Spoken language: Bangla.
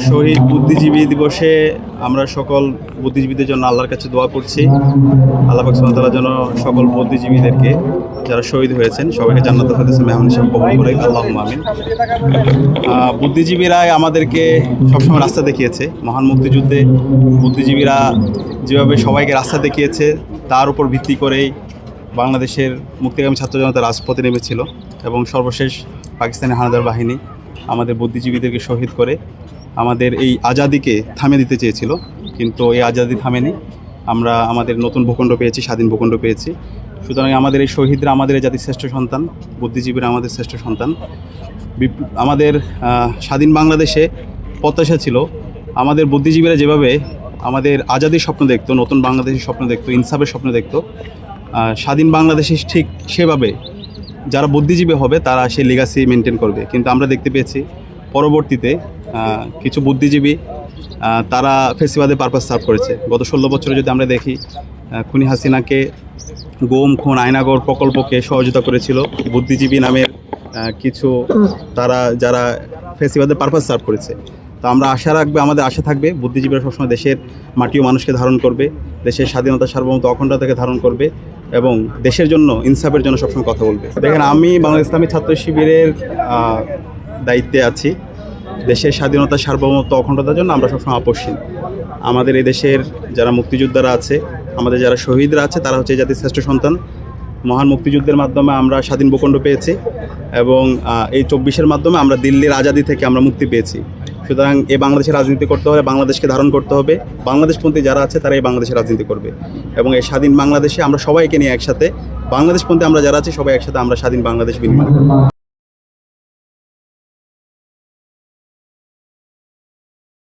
শহীদ বুদ্ধিজীবী দিবসে আমরা সকল বুদ্ধিজীবীদের জন্য আল্লাহর কাছে দোয়া করছি। আল্লাহ পাক সুবহানাহু ওয়া তাআলা যেন সকল বুদ্ধিজীবীদেরকে যারা শহীদ হয়েছেন সবাইকে জান্নাতুল ফেরদৌসে মেহমান হিসেবে কবুল করে, আল্লাহুম্মা আমিন। বুদ্ধিজীবীরাই আমাদেরকে সবসময় রাস্তা দেখিয়েছে। মহান মুক্তিযুদ্ধে বুদ্ধিজীবীরা যেভাবে সবাইকে রাস্তা দেখিয়েছে তার উপর ভিত্তি করেই বাংলাদেশের মুক্তিকামী ছাত্র জনতা রাজপথে নেমেছিল এবং সর্বশেষ পাকিস্তানি হানাদার বাহিনী আমাদের বুদ্ধিজীবীদেরকে শহীদ করে আমাদের এই আজাদিকে থামিয়ে দিতে চেয়েছিল, কিন্তু এই আজাদি থামেনি। আমরা আমাদের নতুন ভূখণ্ড পেয়েছি, স্বাধীন ভূখণ্ড পেয়েছি। সুতরাং আমাদের এই শহীদরা আমাদের এই জাতির শ্রেষ্ঠ সন্তান, বুদ্ধিজীবীরা আমাদের শ্রেষ্ঠ সন্তান। আমাদের স্বাধীন বাংলাদেশে প্রত্যাশা ছিল আমাদের বুদ্ধিজীবীরা যেভাবে আমাদের আজাদির স্বপ্ন দেখতো, নতুন বাংলাদেশের স্বপ্ন দেখতো, ইনসাফের স্বপ্ন দেখতো, স্বাধীন বাংলাদেশে ঠিক সেভাবে যারা বুদ্ধিজীবী হবে তারা সেই লিগাসি মেনটেন করবে। কিন্তু আমরা দেখতে পেয়েছি পরবর্তীতে কিছু বুদ্ধিজীবী তারা ফেসিবাদের পারপাস সার্ভ করেছে। গত 16 বছরে যদি আমরা দেখি, খুনি হাসিনাকে গুম, খুন, আয়নাগর প্রকল্পকে সহযোগিতা করেছিল বুদ্ধিজীবী নামের কিছু তারা যারা ফেসিবাদের পারপাস সার্ভ করেছে। তো আমরা আশা রাখবে, আমাদের আশা থাকবে বুদ্ধিজীবীরা সবসময় দেশের মাটি ও মানুষকে ধারণ করবে, দেশের স্বাধীনতা, সার্বভৌমত্ব, অখণ্ডতাকে ধারণ করবে এবং দেশের জন্য, ইনসাফের জন্য সবসময় কথা বলবে। দেখেন, আমি বাংলাদেশ ইসলামী ছাত্র শিবিরের দায়িত্বে আছি। দেশের স্বাধীনতা, সার্বভৌমত্ব, অখণ্ডতার জন্য আমরা সবসময় আপসহীন। আমাদের এই দেশের যারা মুক্তিযোদ্ধারা আছে, আমাদের যারা শহীদরা আছে, তারা হচ্ছে এই জাতির শ্রেষ্ঠ সন্তান। মহান মুক্তিযুদ্ধের মাধ্যমে আমরা স্বাধীন ভূখণ্ড পেয়েছি এবং এই 24-এর মাধ্যমে আমরা দিল্লির আজাদি থেকে আমরা মুক্তি পেয়েছি। সুতরাং এই বাংলাদেশের রাজনীতি করতে হবে, বাংলাদেশকে ধারণ করতে হবে। বাংলাদেশপন্থী যারা আছে তারা এই বাংলাদেশের রাজনীতি করবে এবং এই স্বাধীন বাংলাদেশে আমরা সবাইকে নিয়ে একসাথে, বাংলাদেশপন্থী আমরা যারা আছি সবাই একসাথে আমরা স্বাধীন বাংলাদেশ বিনির্মাণ করব।